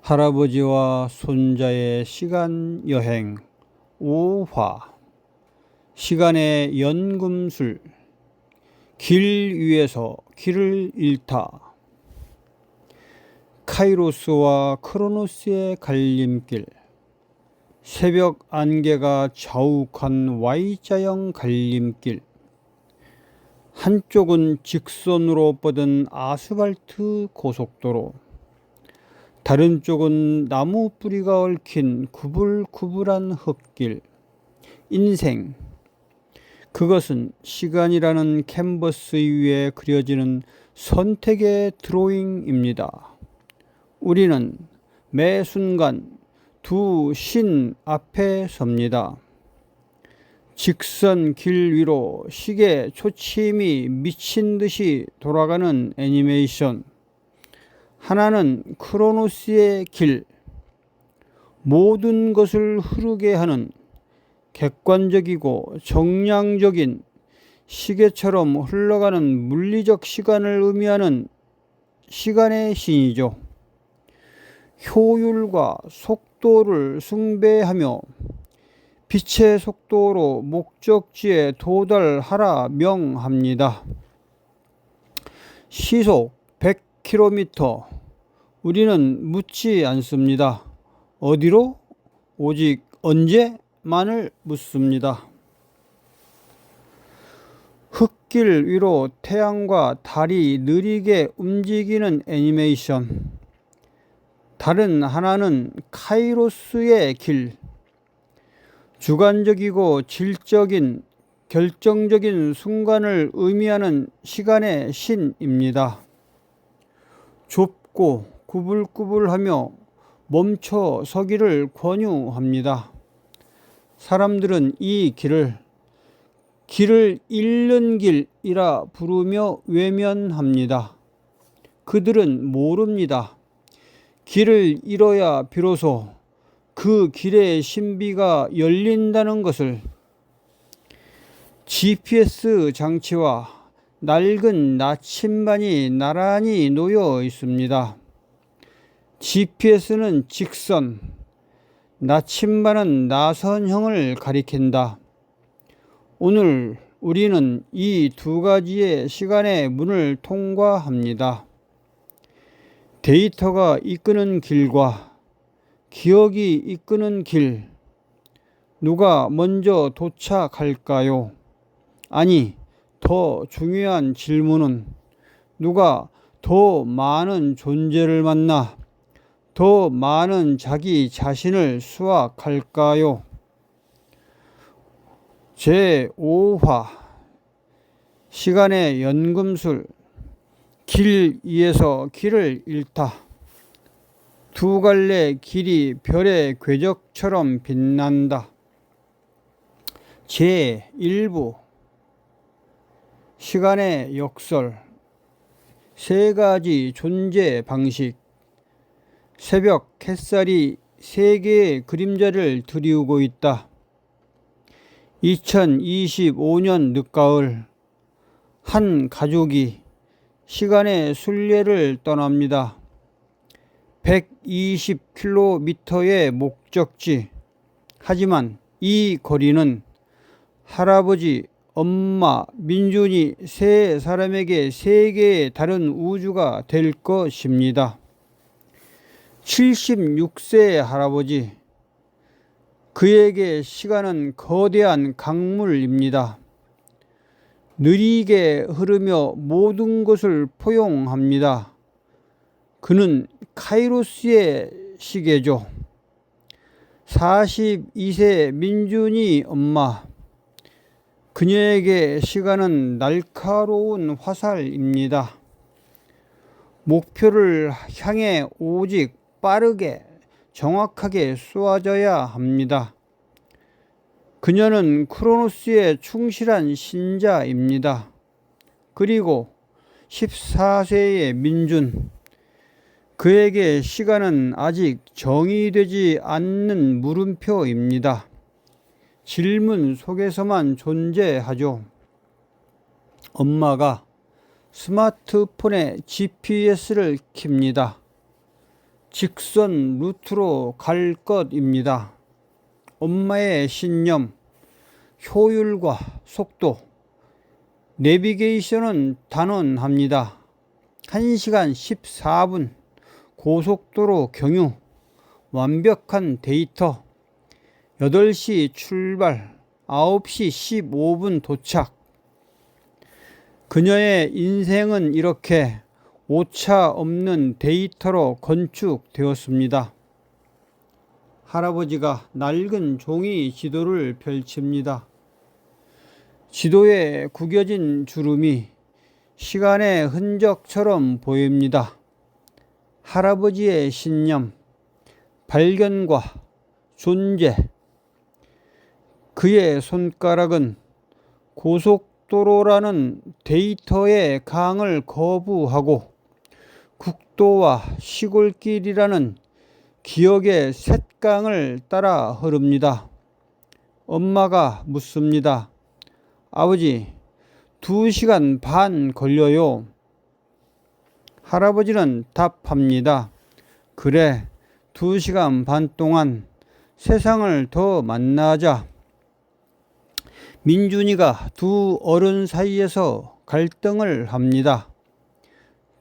할아버지와 손자의 시간 여행 5화. 시간의 연금술. 길 위에서 길을 잃다. 카이로스와 크로노스의 갈림길. 새벽 안개가 자욱한 Y자형 갈림길. 한쪽은 직선으로 뻗은 아스팔트 고속도로, 다른 쪽은 나무 뿌리가 얽힌 구불구불한 흙길. 인생, 그것은 시간이라는 캔버스 위에 그려지는 선택의 드로잉입니다. 우리는 매 순간 두 신 앞에 섭니다. 직선 길 위로 시계 초침이 미친 듯이 돌아가는 애니메이션. 하나는 크로노스의 길, 모든 것을 흐르게 하는 객관적이고 정량적인 시계처럼 흘러가는 물리적 시간을 의미하는 시간의 신이죠. 효율과 속도를 숭배하며 빛의 속도로 목적지에 도달하라 명합니다. 시속 100km. 우리는 묻지 않습니다. 어디로? 오직 언제만을 묻습니다. 흙길 위로 태양과 달이 느리게 움직이는 애니메이션. 다른 하나는 카이로스의 길. 주관적이고 질적인 결정적인 순간을 의미하는 시간의 신입니다. 좁고 구불구불하며 멈춰 서기를 권유합니다. 사람들은 이 길을 잃는 길이라 부르며 외면합니다. 그들은 모릅니다. 길을 잃어야 비로소 그 길의 신비가 열린다는 것을. GPS 장치와 낡은 나침반이 나란히 놓여 있습니다. GPS는 직선, 나침반은 나선형을 가리킨다. 오늘 우리는 이 두 가지의 시간의 문을 통과합니다. 데이터가 이끄는 길과 기억이 이끄는 길. 누가 먼저 도착할까요? 아니, 더 중요한 질문은 누가 더 많은 존재를 만나 더 많은 자기 자신을 수확할까요? 제5화. 시간의 연금술. 길 위에서 길을 잃다. 두 갈래 길이 별의 궤적처럼 빛난다. 제1부. 시간의 역설. 세 가지 존재 방식. 새벽 햇살이 세 개의 그림자를 드리우고 있다. 2025년 늦가을, 한 가족이 시간의 순례를 떠납니다. 120km의 목적지. 하지만 이 거리는 할아버지, 엄마, 민준이 세 사람에게 세 개의 다른 우주가 될 것입니다. 76세의 할아버지. 그에게 시간은 거대한 강물입니다. 느리게 흐르며 모든 것을 포용합니다. 그는 카이로스의 시계죠. 42세 민준이 엄마. 그녀에게 시간은 날카로운 화살입니다. 목표를 향해 오직 빠르게 정확하게 쏘아져야 합니다. 그녀는 크로노스에 충실한 신자입니다. 그리고 14세의 민준. 그에게 시간은 아직 정의되지 않는 물음표입니다. 질문 속에서만 존재하죠. 엄마가 스마트폰에 GPS를 킵니다. 직선 루트로 갈 것입니다. 엄마의 신념, 효율과 속도, 내비게이션은 단언합니다. 1시간 14분 고속도로 경유, 완벽한 데이터, 8시 출발, 9시 15분 도착. 그녀의 인생은 이렇게 오차 없는 데이터로 건축되었습니다. 할아버지가 낡은 종이 지도를 펼칩니다. 지도에 구겨진 주름이 시간의 흔적처럼 보입니다. 할아버지의 신념, 발견과 존재. 그의 손가락은 고속도로라는 데이터의 강을 거부하고 국도와 시골길이라는 기억의 샛강을 따라 흐릅니다. 엄마가 묻습니다. 아버지, 2시간 반 걸려요. 할아버지는 답합니다. 그래, 2시간 반 동안 세상을 더 만나자. 민준이가 두 어른 사이에서 갈등을 합니다.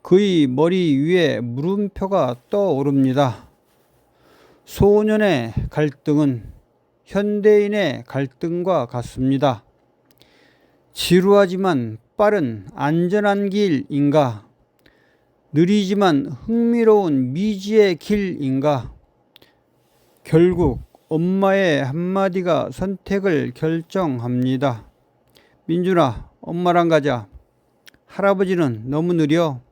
그의 머리 위에 물음표가 떠오릅니다. 소년의 갈등은 현대인의 갈등과 같습니다. 지루하지만 빠른 안전한 길인가? 느리지만 흥미로운 미지의 길인가? 결국 엄마의 한마디가 선택을 결정합니다. 민준아, 엄마랑 가자. 할아버지는 너무 느려.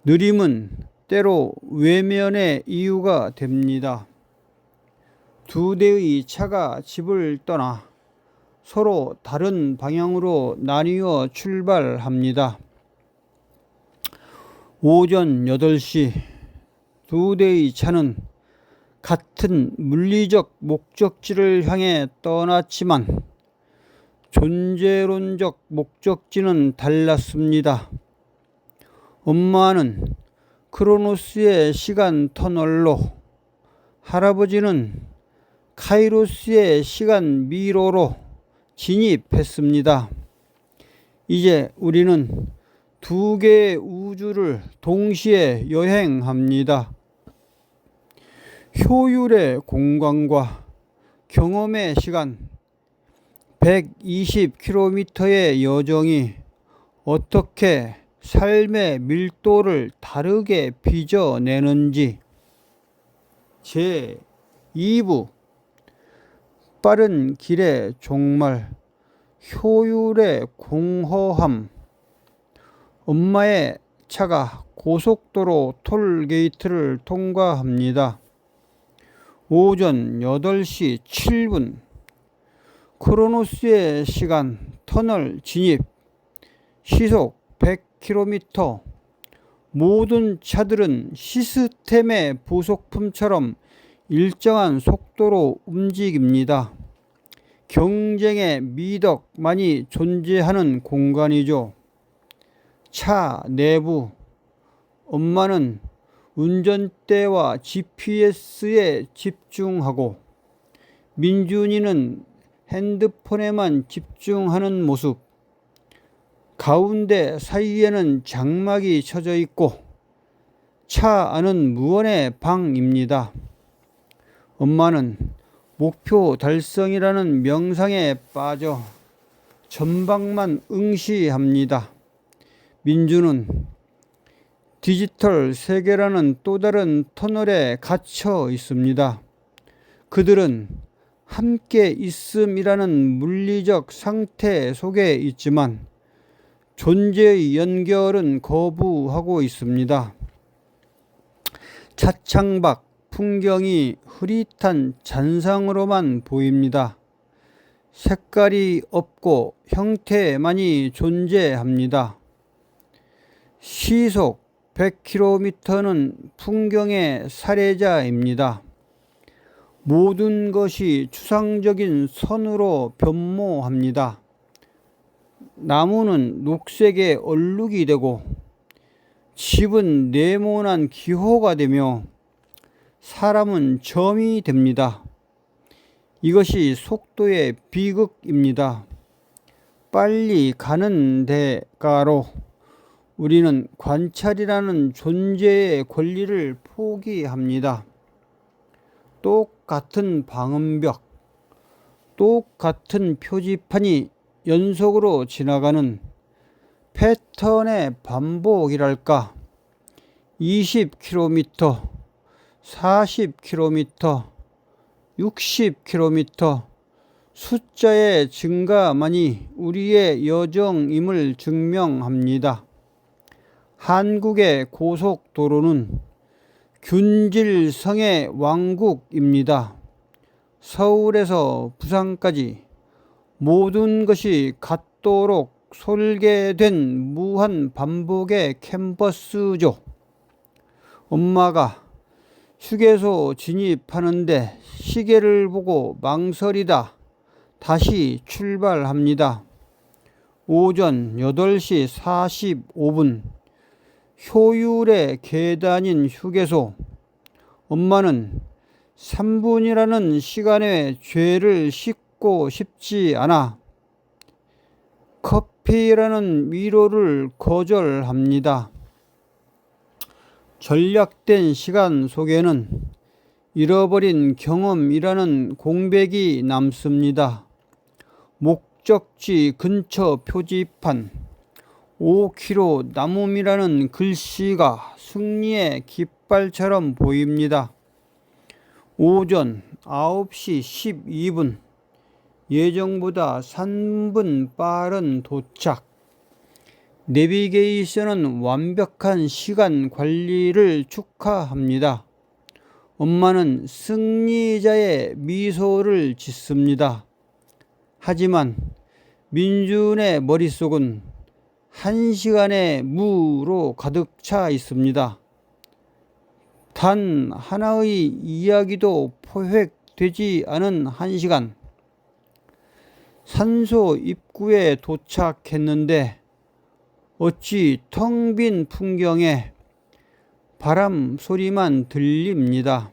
느림은 때로 외면의 이유가 됩니다. 두 대의 차가 집을 떠나 서로 다른 방향으로 나뉘어 출발합니다. 오전 8시 두 대의 차는 같은 물리적 목적지를 향해 떠났지만 존재론적 목적지는 달랐습니다. 엄마는 크로노스의 시간 터널로, 할아버지는 카이로스의 시간 미로로 진입했습니다. 이제 우리는 두 개의 우주를 동시에 여행합니다. 효율의 공간과 경험의 시간, 120km의 여정이 어떻게 삶의 밀도를 다르게 빚어내는지. 제2부 빠른 길의 종말, 효율의 공허함. 엄마의 차가 고속도로 톨게이트를 통과합니다. 오전 8시 7분 크로노스의 시간 터널 진입, 시속 100km. 모든 차들은 시스템의 부속품처럼 일정한 속도로 움직입니다. 경쟁의 미덕만이 존재하는 공간이죠. 차 내부, 엄마는 운전대와 GPS에 집중하고 민준이는 핸드폰에만 집중하는 모습. 가운데 사이에는 장막이 쳐져 있고 차 안은 무언의 방입니다. 엄마는 목표 달성이라는 명상에 빠져 전방만 응시합니다. 민주는 디지털 세계라는 또 다른 터널에 갇혀 있습니다. 그들은 함께 있음이라는 물리적 상태 속에 있지만 존재의 연결은 거부하고 있습니다. 차창밖 풍경이 흐릿한 잔상으로만 보입니다. 색깔이 없고 형태만이 존재합니다. 시속 100km는 풍경의 살해자입니다. 모든 것이 추상적인 선으로 변모합니다. 나무는 녹색의 얼룩이 되고 집은 네모난 기호가 되며 사람은 점이 됩니다. 이것이 속도의 비극입니다. 빨리 가는 대가로 우리는 관찰이라는 존재의 권리를 포기합니다. 똑같은 방음벽, 똑같은 표지판이 연속으로 지나가는 패턴의 반복이랄까. 20km, 40km, 60km 숫자의 증가만이 우리의 여정임을 증명합니다. 한국의 고속도로는 균질성의 왕국입니다. 서울에서 부산까지 모든 것이 같도록 설계된 무한 반복의 캔버스죠. 엄마가 휴게소 진입하는데 시계를 보고 망설이다 다시 출발합니다. 오전 8시 45분 효율의 계단인 휴게소. 엄마는 3분이라는 시간에 죄를 씻고 싶지 않아 커피라는 위로를 거절합니다. 전략된 시간 속에는 잃어버린 경험이라는 공백이 남습니다. 목적지 근처 표지판, 5km 남음이라는 글씨가 승리의 깃발처럼 보입니다. 오전 9시 12분, 예정보다 3분 빠른 도착. 내비게이션은 완벽한 시간 관리를 축하합니다. 엄마는 승리자의 미소를 짓습니다. 하지만 민준의 머릿속은 1시간의 무로 가득 차 있습니다. 단 하나의 이야기도 포획되지 않은 1시간. 산소 입구에 도착했는데 어찌 텅 빈 풍경에 바람 소리만 들립니다.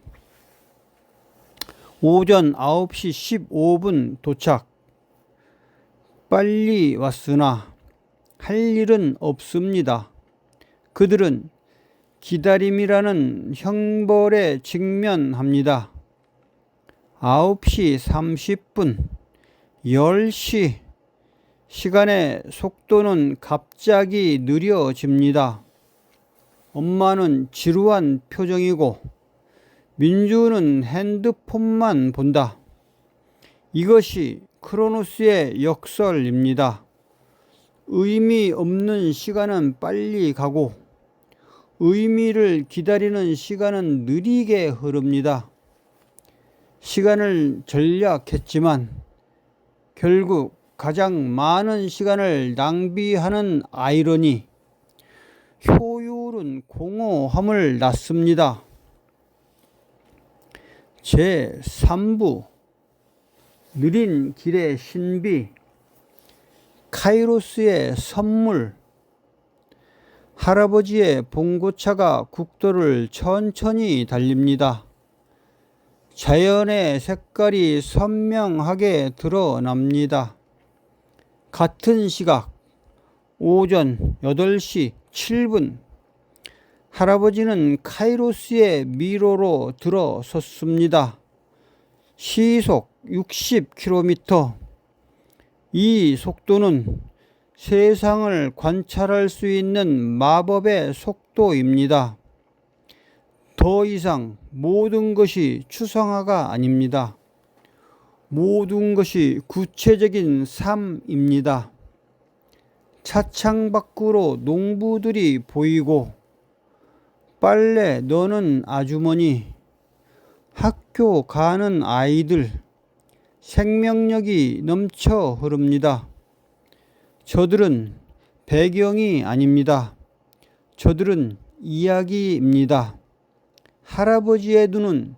오전 9시 15분 도착. 빨리 왔으나 할 일은 없습니다. 그들은 기다림이라는 형벌에 직면합니다. 9시 30분, 10시. 시간의 속도는 갑자기 느려집니다. 엄마는 지루한 표정이고 민주는 핸드폰만 본다. 이것이 크로노스의 역설입니다. 의미 없는 시간은 빨리 가고 의미를 기다리는 시간은 느리게 흐릅니다. 시간을 전략했지만 결국 가장 많은 시간을 낭비하는 아이러니, 효율은 공허함을 낳습니다. 제3부 느린 길의 신비, 카이로스의 선물. 할아버지의 봉고차가 국도를 천천히 달립니다. 자연의 색깔이 선명하게 드러납니다. 같은 시각 오전 8시 7분 할아버지는 카이로스의 미로로 들어섰습니다. 시속 60km. 이 속도는 세상을 관찰할 수 있는 마법의 속도입니다. 더 이상 모든 것이 추상화가 아닙니다. 모든 것이 구체적인 삶입니다. 차창 밖으로 농부들이 보이고 빨래 넣는 아주머니, 학교 가는 아이들, 생명력이 넘쳐 흐릅니다. 저들은 배경이 아닙니다. 저들은 이야기입니다. 할아버지의 눈은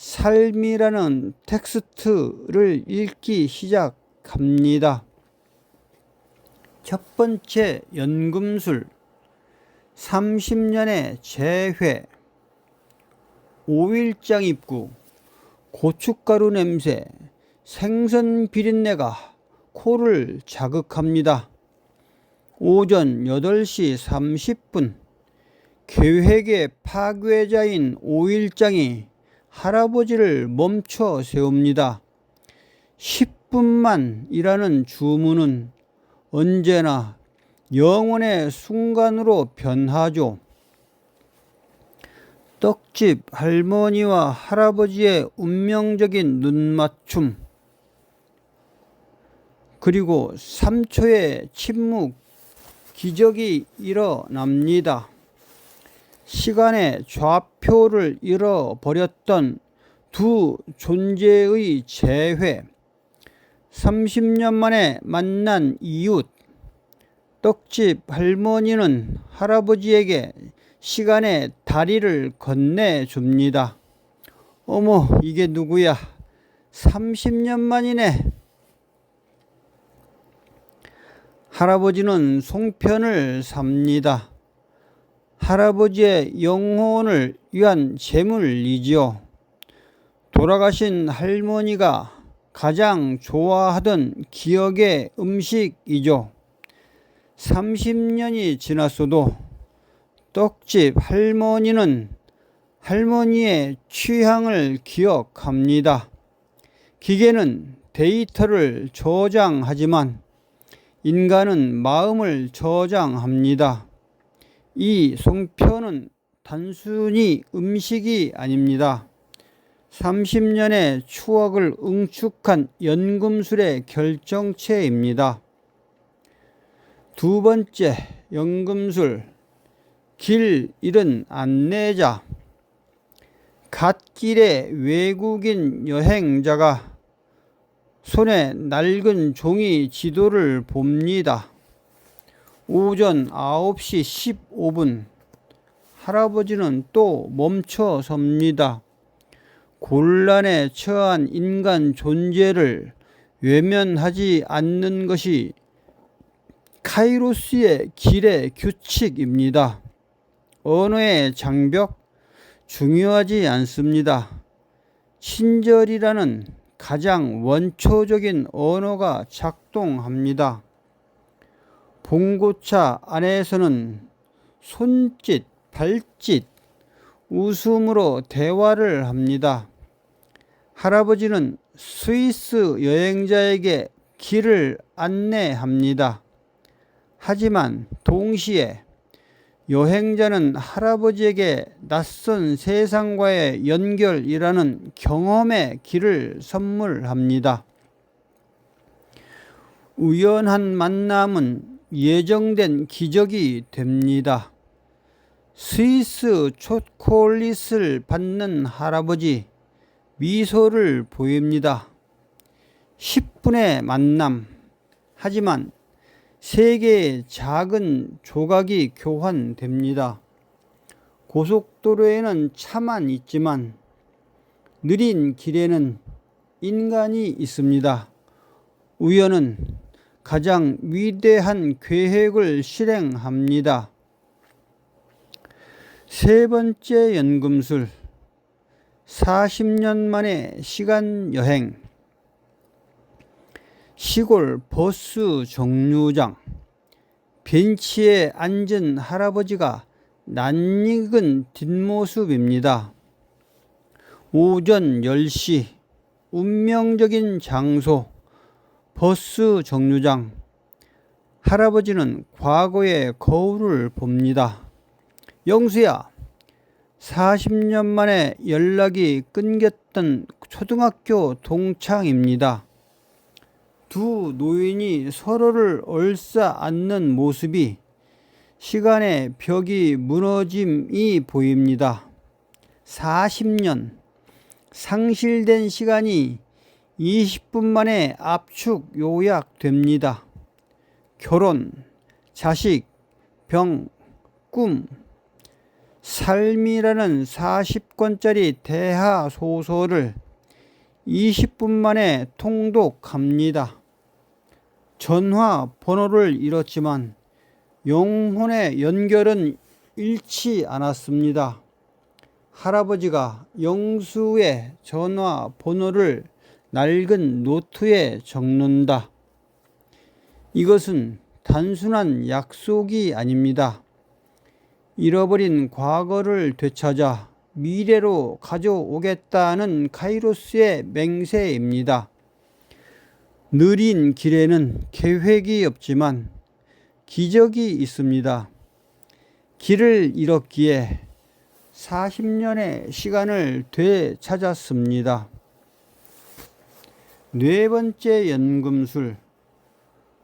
삶이라는 텍스트를 읽기 시작합니다. 첫 번째 연금술, 30년의 재회. 5일장 입구, 고춧가루 냄새, 생선 비린내가 코를 자극합니다. 오전 8시 30분, 계획의 파괴자인 5일장이 할아버지를 멈춰 세웁니다. 10분만 이라는 주문은 언제나 영원의 순간으로 변하죠. 떡집 할머니와 할아버지의 운명적인 눈맞춤, 그리고 3초의 침묵, 기적이 일어납니다. 시간의 좌표를 잃어버렸던 두 존재의 재회, 30년 만에 만난 이웃. 떡집 할머니는 할아버지에게 시간의 다리를 건네줍니다. 어머, 이게 누구야? 30년 만이네. 할아버지는 송편을 삽니다. 할아버지의 영혼을 위한 제물이지요. 돌아가신 할머니가 가장 좋아하던 기억의 음식이죠. 30년이 지났어도 떡집 할머니는 할머니의 취향을 기억합니다. 기계는 데이터를 저장하지만 인간은 마음을 저장합니다. 이 송편은 단순히 음식이 아닙니다. 30년의 추억을 응축한 연금술의 결정체입니다. 두 번째 연금술, 길 잃은 안내자. 갓길의 외국인 여행자가 손에 낡은 종이 지도를 봅니다. 오전 9시 15분, 할아버지는 또 멈춰 섭니다. 곤란에 처한 인간 존재를 외면하지 않는 것이 카이로스의 길의 규칙입니다. 언어의 장벽, 중요하지 않습니다. 친절이라는 가장 원초적인 언어가 작동합니다. 봉고차 안에서는 손짓, 발짓, 웃음으로 대화를 합니다. 할아버지는 스위스 여행자에게 길을 안내합니다. 하지만 동시에 여행자는 할아버지에게 낯선 세상과의 연결이라는 경험의 길을 선물합니다. 우연한 만남은 예정된 기적이 됩니다. 스위스 초콜릿을 받는 할아버지, 미소를 보입니다. 10분의 만남. 하지만 3개의 작은 조각이 교환됩니다. 고속도로에는 차만 있지만 느린 길에는 인간이 있습니다. 우연은 가장 위대한 계획을 실행합니다. 세 번째 연금술, 40년 만의 시간 여행. 시골 버스 정류장. 벤치에 앉은 할아버지가 낯익은 뒷모습입니다. 오전 10시, 운명적인 장소, 버스 정류장. 할아버지는 과거의 거울을 봅니다. 영수야, 40년 만에 연락이 끊겼던 초등학교 동창입니다. 두 노인이 서로를 얼싸안는 모습이 시간의 벽이 무너짐이 보입니다. 40년, 상실된 시간이 20분 만에 압축 요약됩니다. 결혼, 자식, 병, 꿈. 삶이라는 40권짜리 대하소설을 20분 만에 통독합니다. 전화 번호를 잃었지만 영혼의 연결은 잃지 않았습니다. 할아버지가 영수의 전화번호를 낡은 노트에 적는다. 이것은 단순한 약속이 아닙니다. 잃어버린 과거를 되찾아 미래로 가져오겠다는 카이로스의 맹세입니다. 느린 길에는 계획이 없지만 기적이 있습니다. 길을 잃었기에 40년의 시간을 되찾았습니다. 네 번째 연금술,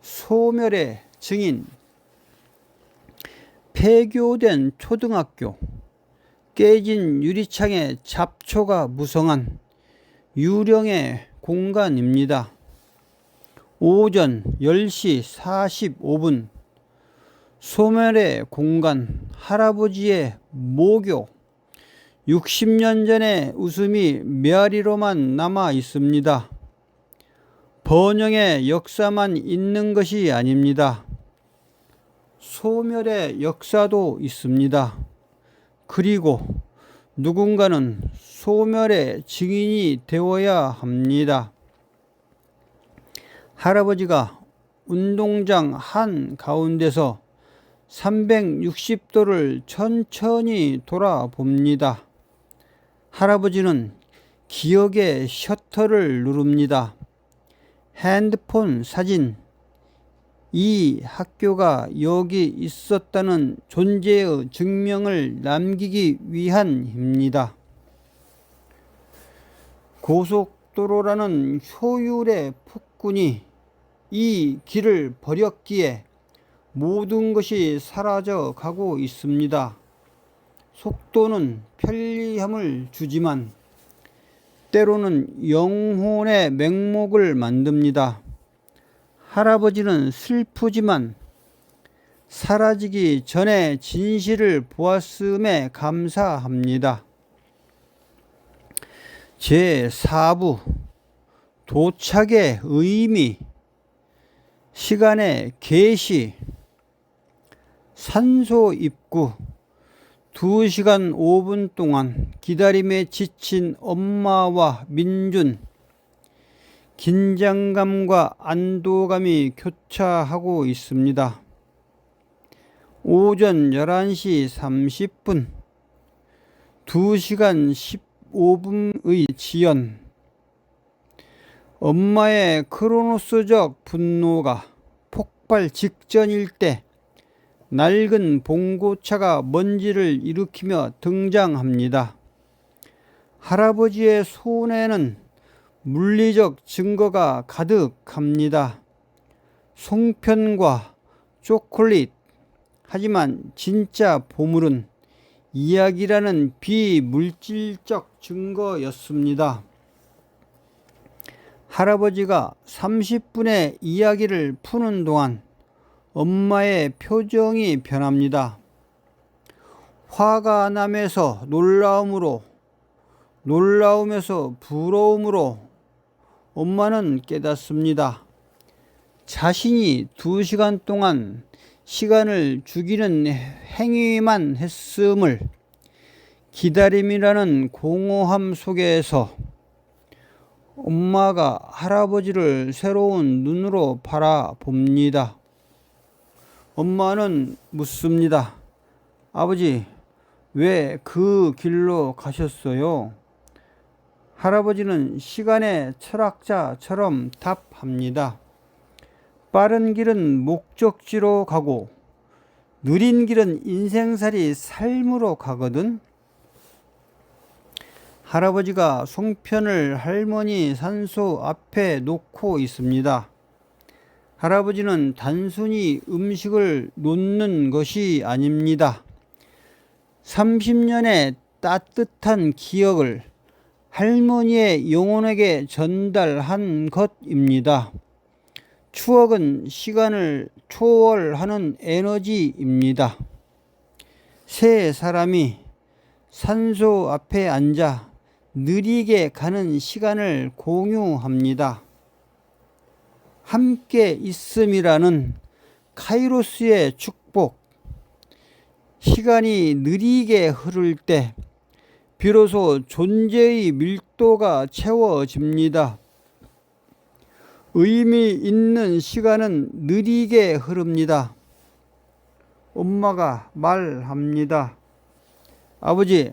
소멸의 증인. 폐교된 초등학교, 깨진 유리창의 잡초가 무성한 유령의 공간입니다. 오전 10시 45분, 소멸의 공간, 할아버지의 모교. 60년 전의 웃음이 메아리로만 남아 있습니다. 번영의 역사만 있는 것이 아닙니다. 소멸의 역사도 있습니다. 그리고 누군가는 소멸의 증인이 되어야 합니다. 할아버지가 운동장 한 가운데서 360도를 천천히 돌아봅니다. 할아버지는 기억의 셔터를 누릅니다. 핸드폰 사진, 이 학교가 여기 있었다는 존재의 증명을 남기기 위함입니다. 고속도로라는 효율의 폭군이 이 길을 버렸기에 모든 것이 사라져 가고 있습니다. 속도는 편리함을 주지만 때로는 영혼의 맹목을 만듭니다. 할아버지는 슬프지만 사라지기 전에 진실을 보았음에 감사합니다. 제4부 도착의 의미. 시간의 계시. 산소 입구. 2시간 5분 동안 기다림에 지친 엄마와 민준. 긴장감과 안도감이 교차하고 있습니다. 오전 11시 30분, 2시간 15분의 지연. 엄마의 크로노스적 분노가 폭발 직전일 때 낡은 봉고차가 먼지를 일으키며 등장합니다. 할아버지의 손에는 물리적 증거가 가득합니다. 송편과 초콜릿. 하지만 진짜 보물은 이야기라는 비물질적 증거였습니다. 할아버지가 30분의 이야기를 푸는 동안 엄마의 표정이 변합니다. 화가 나면서 놀라움으로, 놀라움에서 부러움으로 엄마는 깨닫습니다. 자신이 2시간 동안 시간을 죽이는 행위만 했음을. 기다림이라는 공허함 속에서 엄마가 할아버지를 새로운 눈으로 바라봅니다. 엄마는 묻습니다. 아버지, 왜 그 길로 가셨어요? 할아버지는 시간의 철학자처럼 답합니다. 빠른 길은 목적지로 가고 느린 길은 인생살이 삶으로 가거든. 할아버지가 송편을 할머니 산소 앞에 놓고 있습니다. 할아버지는 단순히 음식을 놓는 것이 아닙니다. 30년의 따뜻한 기억을 할머니의 영혼에게 전달한 것입니다. 추억은 시간을 초월하는 에너지입니다. 세 사람이 산소 앞에 앉아 느리게 가는 시간을 공유합니다. 함께 있음이라는 카이로스의 축복. 시간이 느리게 흐를 때 비로소 존재의 밀도가 채워집니다. 의미 있는 시간은 느리게 흐릅니다. 엄마가 말합니다. 아버지,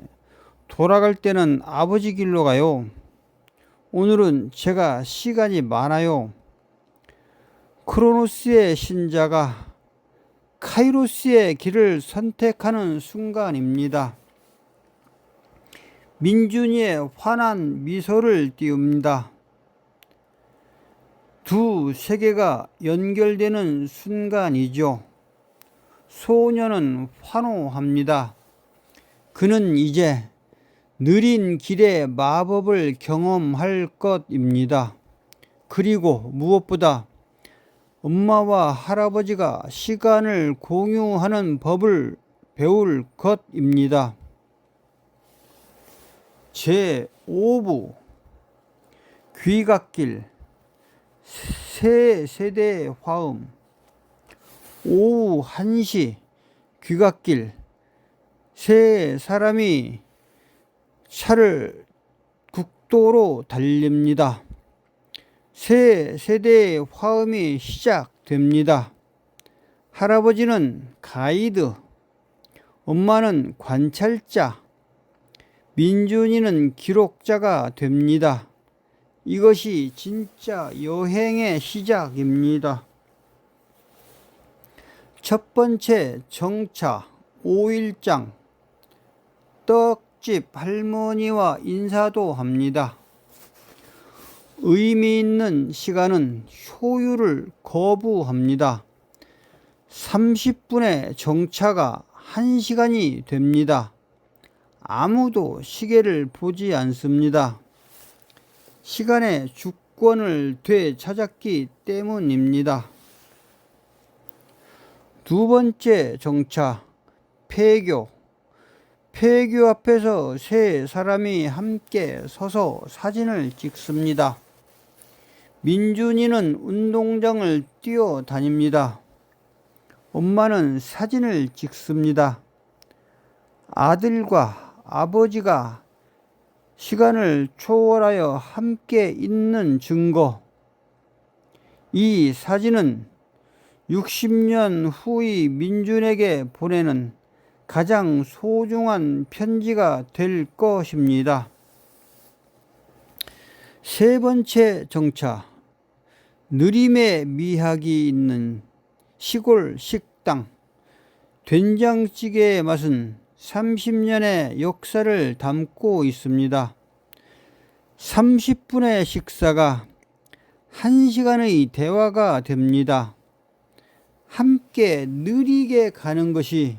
돌아갈 때는 아버지 길로 가요. 오늘은 제가 시간이 많아요. 크로노스의 신자가 카이로스의 길을 선택하는 순간입니다. 민준이의 환한 미소를 띄웁니다. 두 세계가 연결되는 순간이죠. 소녀는 환호합니다. 그는 이제 느린 길의 마법을 경험할 것입니다. 그리고 무엇보다 엄마와 할아버지가 시간을 공유하는 법을 배울 것입니다. 제5부 귀갓길 새 세대의 화음. 오후 1시 귀갓길. 세 사람이 차를 국도로 달립니다. 새 세대의 화음이 시작됩니다. 할아버지는 가이드, 엄마는 관찰자, 민준이는 기록자가 됩니다. 이것이 진짜 여행의 시작입니다. 첫 번째 정차 5일장. 떡집 할머니와 인사도 합니다. 의미 있는 시간은 효율을 거부합니다. 30분의 정차가 1시간이 됩니다. 아무도 시계를 보지 않습니다. 시간의 주권을 되찾았기 때문입니다. 두 번째 정차, 폐교. 폐교 앞에서 세 사람이 함께 서서 사진을 찍습니다. 민준이는 운동장을 뛰어다닙니다. 엄마는 사진을 찍습니다. 아들과 아버지가 시간을 초월하여 함께 있는 증거. 이 사진은 60년 후의 민준에게 보내는 가장 소중한 편지가 될 것입니다. 세 번째 정차, 느림의 미학이 있는 시골 식당. 된장찌개의 맛은 30년의 역사를 담고 있습니다. 30분의 식사가 1시간의 대화가 됩니다. 함께 느리게 가는 것이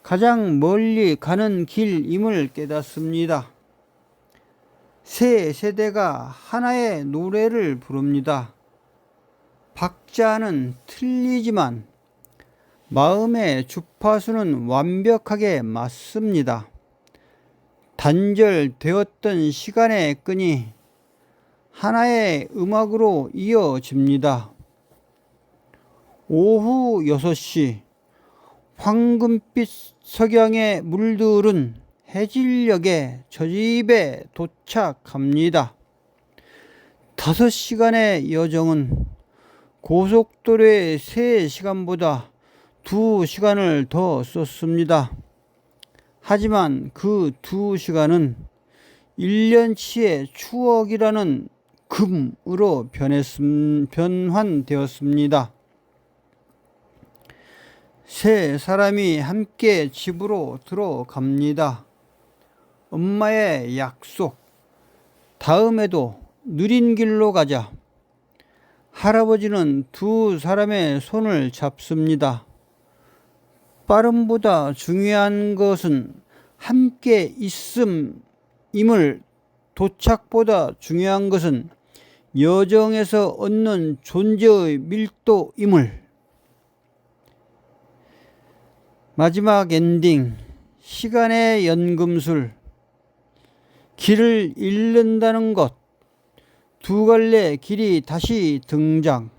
가장 멀리 가는 길임을 깨닫습니다. 세 세대가 하나의 노래를 부릅니다. 박자는 틀리지만 마음의 주파수는 완벽하게 맞습니다. 단절되었던 시간의 끈이 하나의 음악으로 이어집니다. 오후 6시 황금빛 석양에 물들은 해질녘에 저집에 도착합니다. 5시간의 여정은 고속도로의 3시간보다 2시간을 더 썼습니다. 하지만 그 2시간은 1년치의 추억이라는 금으로 변환되었습니다. 세 사람이 함께 집으로 들어갑니다. 엄마의 약속. 다음에도 느린 길로 가자. 할아버지는 두 사람의 손을 잡습니다. 빠름보다 중요한 것은 함께 있음임을, 도착보다 중요한 것은 여정에서 얻는 존재의 밀도임을. 마지막 엔딩. 시간의 연금술. 길을 잃는다는 것. 두 갈래 길이 다시 등장.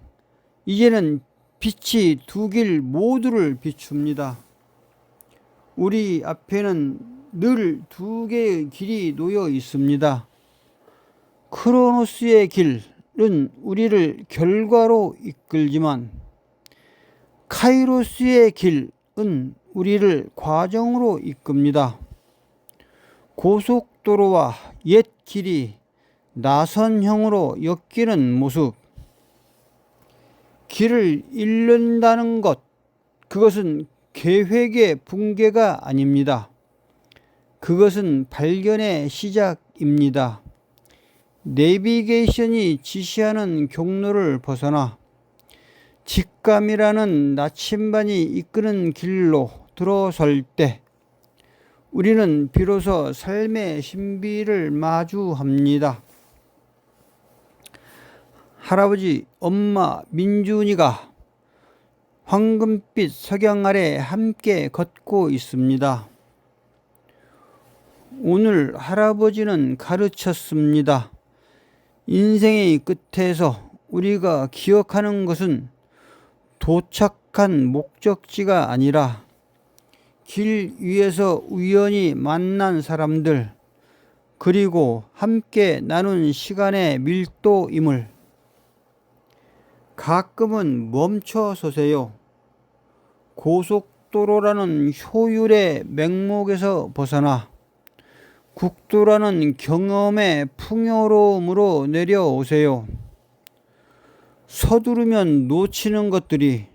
이제는 빛이 두 길 모두를 비춥니다. 우리 앞에는 늘 두 개의 길이 놓여 있습니다. 크로노스의 길은 우리를 결과로 이끌지만 카이로스의 길은 우리를 과정으로 이끕니다. 고속도로와 옛 길이 나선형으로 엮이는 모습, 길을 잃는다는 것, 그것은 계획의 붕괴가 아닙니다. 그것은 발견의 시작입니다. 내비게이션이 지시하는 경로를 벗어나 직감이라는 나침반이 이끄는 길로 들어설 때 우리는 비로소 삶의 신비를 마주합니다. 할아버지, 엄마 민준이가 황금빛 석양 아래 함께 걷고 있습니다. 오늘 할아버지는 가르쳤습니다. 인생의 끝에서 우리가 기억하는 것은 도착한 목적지가 아니라 길 위에서 우연히 만난 사람들, 그리고 함께 나눈 시간의 밀도임을. 가끔은 멈춰 서세요. 고속도로라는 효율의 맹목에서 벗어나 국도라는 경험의 풍요로움으로 내려오세요. 서두르면 놓치는 것들이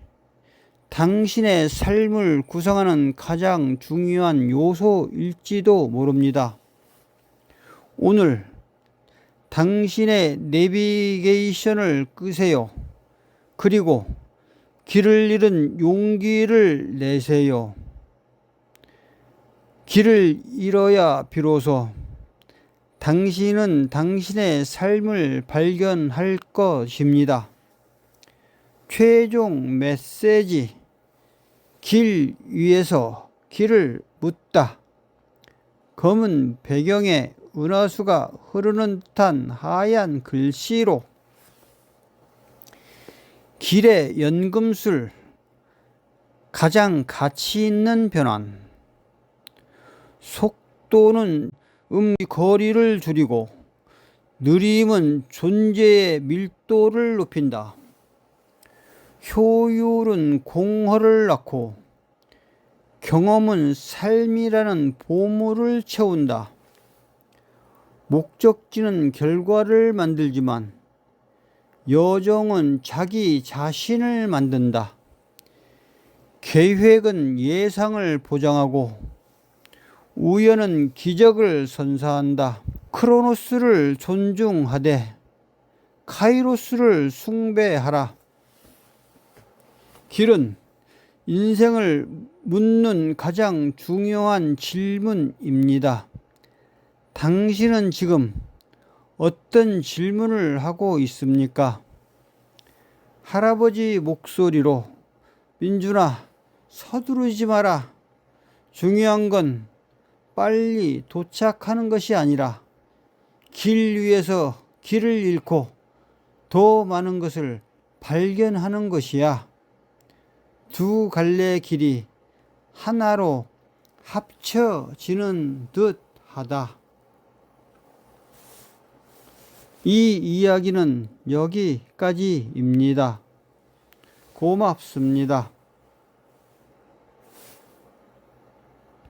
당신의 삶을 구성하는 가장 중요한 요소일지도 모릅니다. 오늘 당신의 내비게이션을 끄세요. 그리고 길을 잃은 용기를 내세요. 길을 잃어야 비로소 당신은 당신의 삶을 발견할 것입니다. 최종 메시지, 길 위에서 길을 묻다. 검은 배경에 은하수가 흐르는 듯한 하얀 글씨로 길의 연금술, 가장 가치 있는 변환. 속도는 거리를 줄이고 느림은 존재의 밀도를 높인다. 효율은 공허를 낳고 경험은 삶이라는 보물을 채운다. 목적지는 결과를 만들지만 여정은 자기 자신을 만든다. 계획은 예상을 보장하고 우연은 기적을 선사한다. 크로노스를 존중하되 카이로스를 숭배하라. 길은 인생을 묻는 가장 중요한 질문입니다. 당신은 지금 어떤 질문을 하고 있습니까? 할아버지 목소리로, 민준아, 서두르지 마라. 중요한 건 빨리 도착하는 것이 아니라 길 위에서 길을 잃고 더 많은 것을 발견하는 것이야. 두 갈래 길이 하나로 합쳐지는 듯 하다. 이 이야기는 여기까지입니다. 고맙습니다.